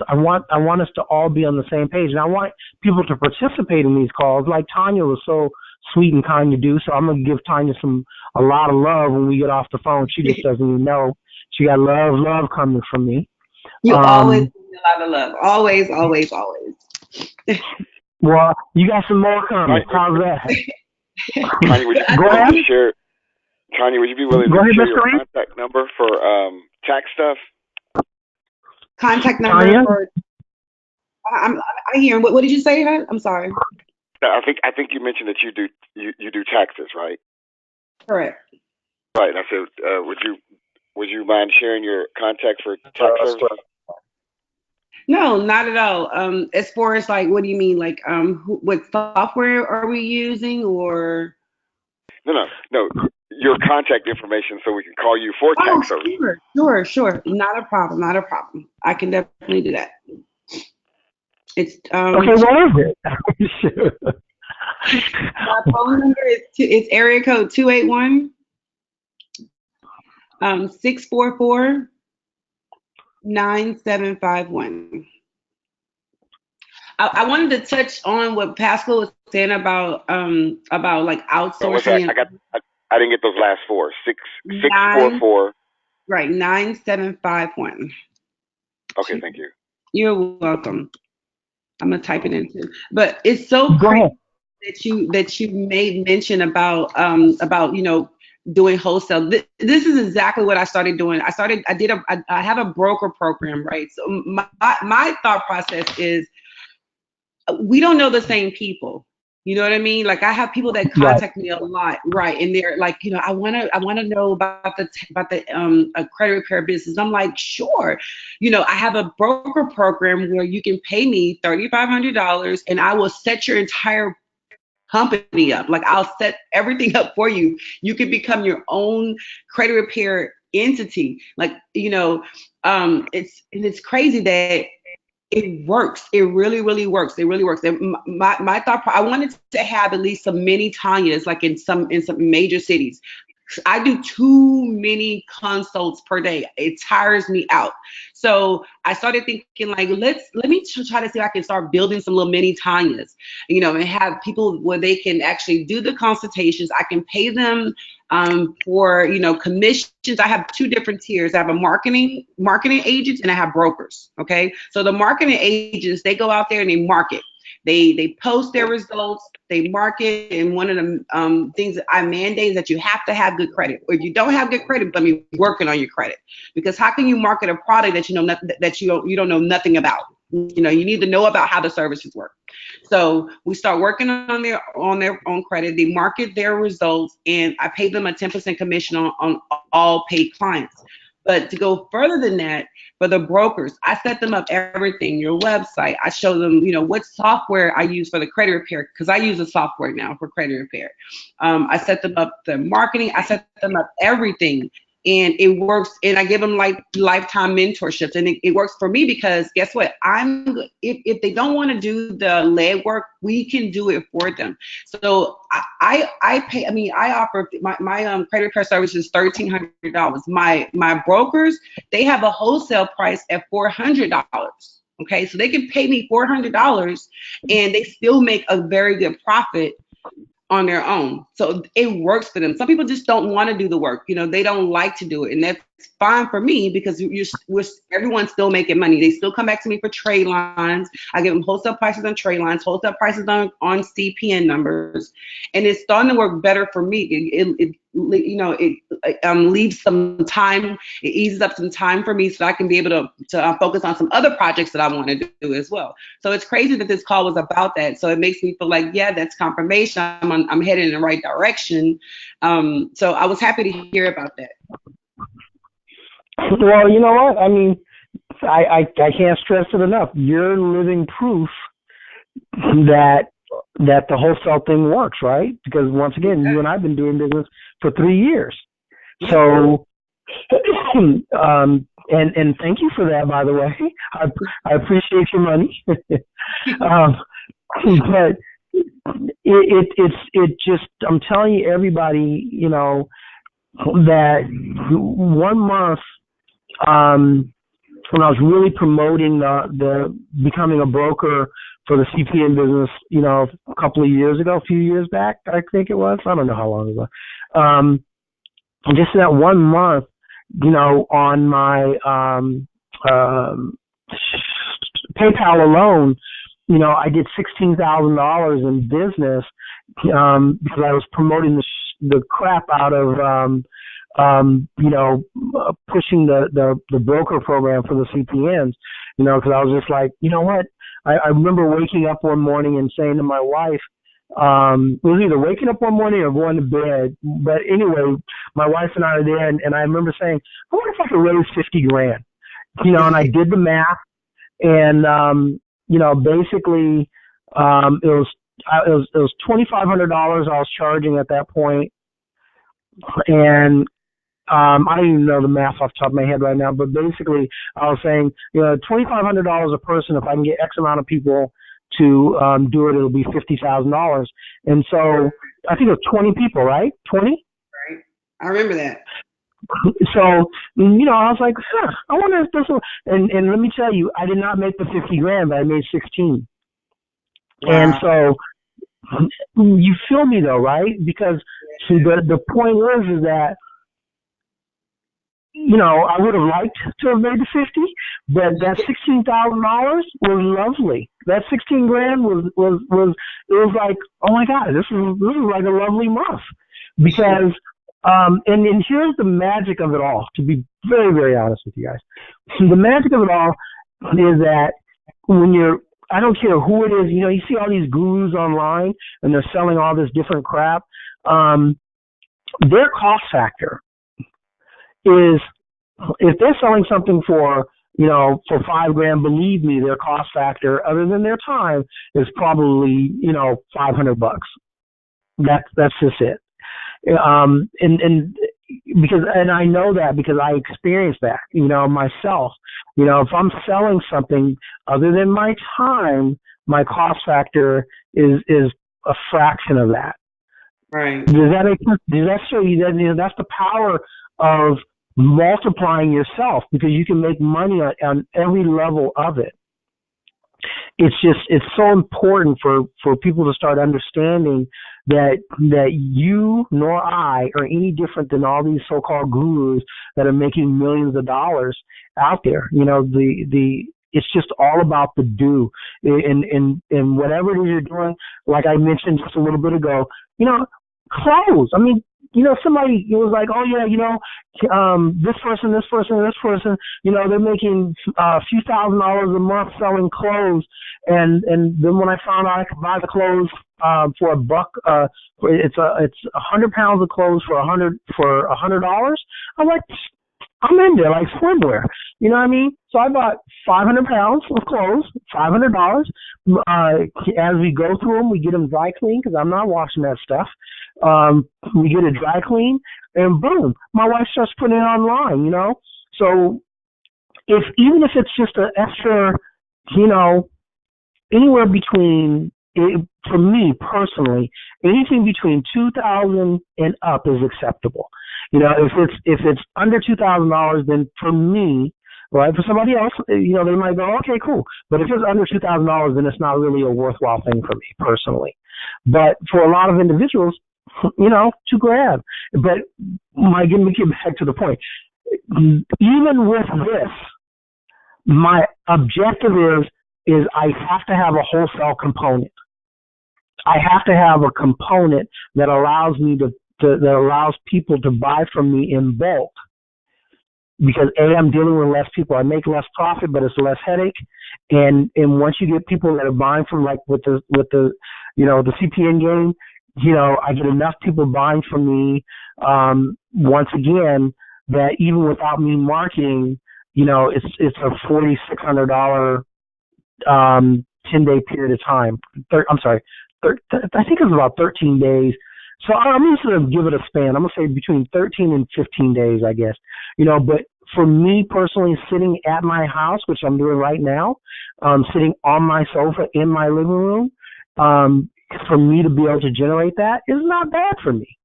I want us to all be on the same page, and I want people to participate in these calls, like Tanya was so sweet and kind to do. So I'm gonna give Tanya a lot of love when we get off the phone. She just doesn't even know. She got love coming from me. You always give me a lot of love. Always, always, always. Well, you got some more coming. How's that? Tanya, would you be willing to share? Tanya, would you be willing to share your contact number for tax stuff? Contact number Tanya? for. I hear. What did you say? I'm sorry. I think you mentioned that you do taxes, right? Correct. Right. I said, would you mind sharing your contact for tax services? No, not at all. As far as like, what do you mean? Like, what software are we using, or? No. Your contact information so we can call you for tax services. Sure. Not a problem. I can definitely do that. It's okay. What is it? My phone number is area code 281 644 9751. I wanted to touch on what Pascal was saying about like outsourcing. I didn't get those last four. 644. Right, 9751. Okay, thank you. You're welcome. I'm gonna type it in too. But it's so crazy that you made mention about doing wholesale. This is exactly what I started doing. I have a broker program, right? So my thought process is, we don't know the same people. You know what I mean? Like, I have people that contact me a lot, right? And they're like, I want to know about the a credit repair business. I'm like, sure. I have a broker program where you can pay me $3,500 and I will set your entire company up. Like, I'll set everything up for you. You can become your own credit repair entity. Like, it's crazy that it works. It really, really works. It really works. And my thought, I wanted to have at least some mini Tanyas, like in some major cities. I do too many consults per day. It tires me out. So I started thinking, like, let me try to see if I can start building some little mini Tanyas, and have people where they can actually do the consultations. I can pay them for, commissions. I have two different tiers. I have a marketing agents and I have brokers. Okay. So the marketing agents, they go out there and they market. They post their results, they market, and one of the things that I mandate is that you have to have good credit. Or if you don't have good credit, let me working on your credit. Because how can you market a product that you don't know nothing about? You need to know about how the services work. So we start working on their own credit. They market their results, and I pay them a 10% commission on all paid clients. But to go further than that, for the brokers, I set them up everything, your website. I show them, what software I use for the credit repair, because I use a software now for credit repair. I set them up the marketing. I set them up everything. And it works, and I give them like lifetime mentorships, and it works for me because guess what? If they don't want to do the legwork, we can do it for them. So I pay. I offer my credit repair service is $1,300. My brokers, they have a wholesale price at $400. Okay, so they can pay me $400, and they still make a very good profit on their own. So it works for them. Some people just don't want to do the work. They don't like to do it. And that's fine for me because everyone's still making money. They still come back to me for trade lines. I give them wholesale prices on trade lines, wholesale prices on CPN numbers. And it's starting to work better for me. It leaves some time. It eases up some time for me so I can be able to focus on some other projects that I want to do as well. So it's crazy that this call was about that. So it makes me feel like, yeah, that's confirmation. I'm headed in the right direction. So I was happy to hear about that. Well, you know what? I mean, I can't stress it enough. You're living proof that the wholesale thing works, right? Because once again, you and I have been doing business for 3 years. So, and thank you for that, by the way. I appreciate your money. But it just, I'm telling you, everybody, that 1 month, when I was really promoting the becoming a broker for the CPN business, a couple of years ago, a few years back, I think it was. I don't know how long ago. Just that 1 month, on my PayPal alone, I did $16,000 in business because I was promoting the crap out of pushing the broker program for the CPNs, because I was just like, you know what? I remember waking up one morning and saying to my wife, it was either waking up one morning or going to bed. But anyway, my wife and I are there, and I remember saying, I wonder if I could raise $50,000, and I did the math, and, basically, it was $2,500 I was charging at that point. And I don't even know the math off the top of my head right now, but basically I was saying, $2,500 a person. If I can get X amount of people to do it, it'll be $50,000. And so I think it was 20 people, right? 20? Right. I remember that. So, I was like, I wonder if this will, and let me tell you, I did not make the $50,000, but I made 16. Wow. And so you feel me though, right? Because the point is that, I would have liked to have made the 50, but that $16,000 was lovely. That $16,000 was it was like, oh my God, this is like a lovely month. Because and here's the magic of it all, to be very, very honest with you guys. The magic of it all is that when I don't care who it is, you see all these gurus online and they're selling all this different crap. Their cost factor is, if they're selling something for $5,000, believe me, their cost factor, other than their time, is probably, $500. That's just it. And because, and I know that because I experienced that, myself. If I'm selling something other than my time, my cost factor is a fraction of that. Right. Does that make sense? Does that show you that that's the power of multiplying yourself, because you can make money on every level of it. It's so important for people to start understanding that you nor I are any different than all these so-called gurus that are making millions of dollars out there. It's just all about the do, and whatever it is you're doing. Like I mentioned just a little bit ago, clothes. I mean, somebody was like, oh yeah, this person, they're making a few $1,000s a month selling clothes, and then when I found out I could buy the clothes for $1, it's 100 pounds of clothes for $100. I'm like, I'm in there like swimwear. You know what I mean? So I bought 500 pounds of clothes, $500. As we go through them, we get them dry clean because I'm not washing that stuff. We get it dry clean, and boom, my wife starts putting it online. So even if it's just an extra, anywhere between, for me personally, anything between $2,000 and up is acceptable. If it's under $2,000, then for me, right, for somebody else, they might go, okay, cool. But if it's under $2,000, then it's not really a worthwhile thing for me personally. But for a lot of individuals, $2,000. But let me get back to the point. Even with this, my objective is I have to have a wholesale component. I have to have a component that allows me that allows people to buy from me in bulk. Because I'm dealing with less people. I make less profit, but it's less headache. And once you get people that are buying from, like with the the CPN game, I get enough people buying from me. Once again, that even without me marketing, it's a $4,600 10-day period of time. I think it's about 13 days. So I'm just going to give it a span. I'm going to say between 13 and 15 days, I guess. But for me personally, sitting at my house, which I'm doing right now, sitting on my sofa in my living room, for me to be able to generate that is not bad for me.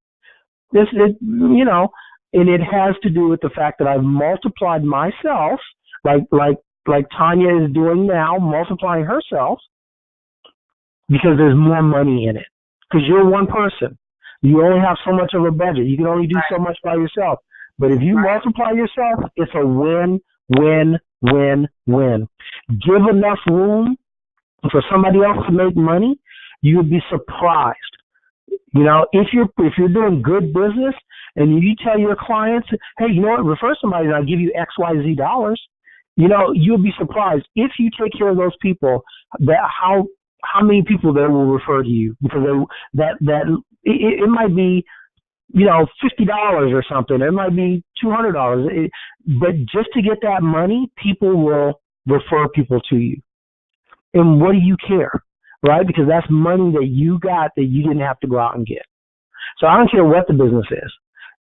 And it has to do with the fact that I've multiplied myself, like Tanya is doing now, multiplying herself, because there's more money in it. Because you're one person. You only have so much of a budget. You can only do so much by yourself. But if you multiply yourself, it's a win, win, win, win. Give enough room for somebody else to make money, you would be surprised. If you're doing good business and you tell your clients, hey, refer somebody and I'll give you XYZ dollars, you'll be surprised if you take care of those people, that how many people they will refer to you, because it might be $50 or something. It might be $200. But just to get that money, people will refer people to you. And what do you care, right? Because that's money that you got that you didn't have to go out and get. So I don't care what the business is.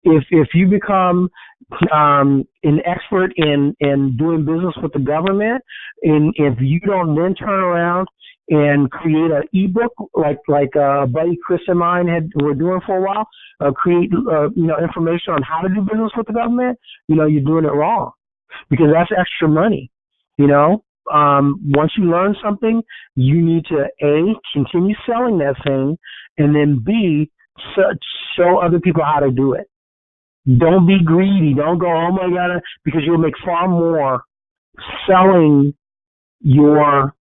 If you become an expert in doing business with the government, and if you don't then turn around and create an ebook like buddy Chris and mine were doing for a while, create information on how to do business with the government, you're doing it wrong, because that's extra money. Once you learn something, you need to A, continue selling that thing, and then B, show other people how to do it. Don't be greedy. Don't go, oh my God, because you'll make far more selling your.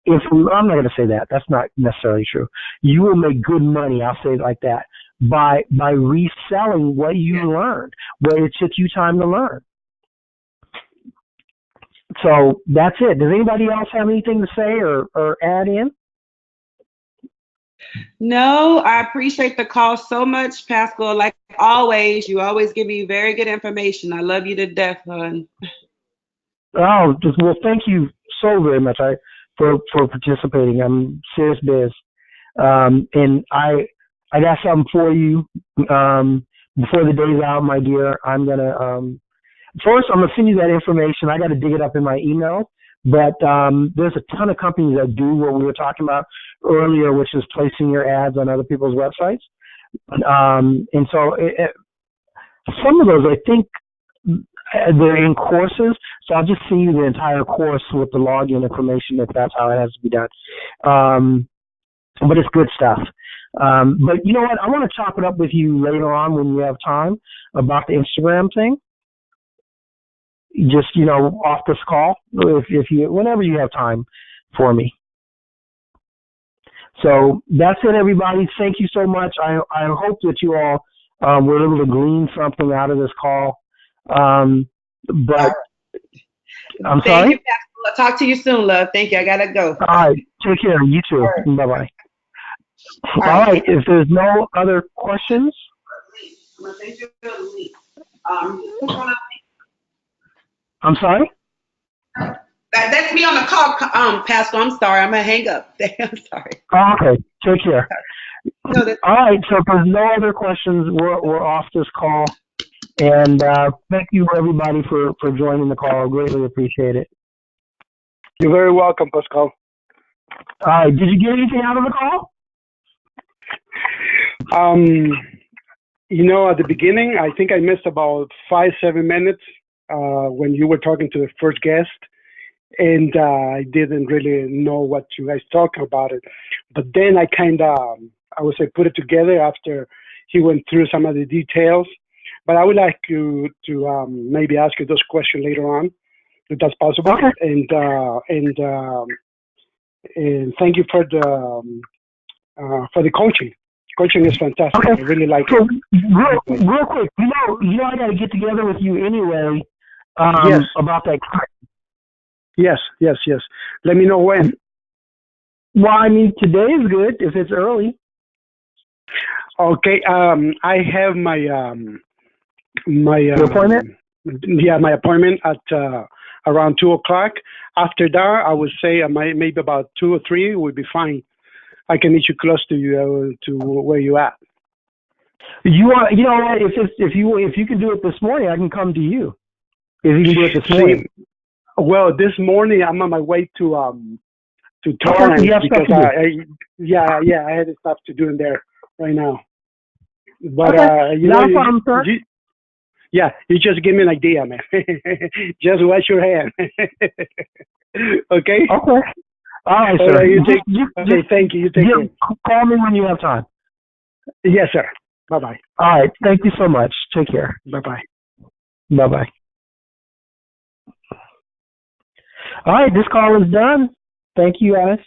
I'm not going to say that. That's not necessarily true. You will make good money. I'll say it like that by reselling what you learned, what it took you time to learn. So that's it. Does anybody else have anything to say or add in? No, I appreciate the call so much, Pascal. Like always, you always give me very good information. I love you to death, hon. Oh, well, thank you so very much for participating. I'm serious biz. And I got something for you before the day's out, my dear. I'm going to first, I'm going to send you that information. I got to dig it up in my email. But there's a ton of companies that do what we were talking about earlier, which is placing your ads on other people's websites. And so some of those, I think, they're in courses. So I'll just send you the entire course with the login information if that's how it has to be done. But it's good stuff. But you know what? I want to chop it up with you later on when you have time about the Instagram thing. Just, off this call, whenever you have time for me. So that's it, everybody. Thank you so much. I hope that you all were able to glean something out of this call. But I'm sorry. Thank you, Pascal. I'll talk to you soon, love. Thank you. I gotta go. All right. Take care. You too. Right. Bye-bye. All right. If there's no other questions. I'm sorry? That's me on the call, Pascal. I'm sorry. I'm going to hang up. I'm sorry. Oh, okay. Take care. No, all right. So if there's no other questions, we're off this call. And thank you, everybody, for joining the call. I greatly appreciate it. You're very welcome, Pascal. All right. Did you get anything out of the call? At the beginning, I think I missed about 5-7 minutes when you were talking to the first guest, and I didn't really know what you guys talked about it. But then I kind of I would say, put it together after he went through some of the details. But I would like you to maybe ask you those questions later on, if that's possible. Okay. And thank you for the coaching. Coaching is fantastic. Okay. I really like So it. real quick, you know, I got to get together with you anyway. Yes. About that. Yes. Let me know when. Well, I mean, today is good if it's early. Okay. I have my Your appointment? my appointment at around 2:00. After that, I would say maybe about 2 or 3 would be fine. I can meet you close to you to where you at. You want? You know what? If you can do it this morning, I can come to you. If you can do it this morning. Well, this morning I'm on my way to Torrance because I had stuff to do in there right now. But you just give me an idea, man. Just wash your hand. Okay. Okay. All right, sir. Okay, thank you. You take care. Call me when you have time. Yes, sir. Bye-bye. All right. Thank you so much. Take care. Bye-bye. Bye-bye. All right. This call is done. Thank you, guys.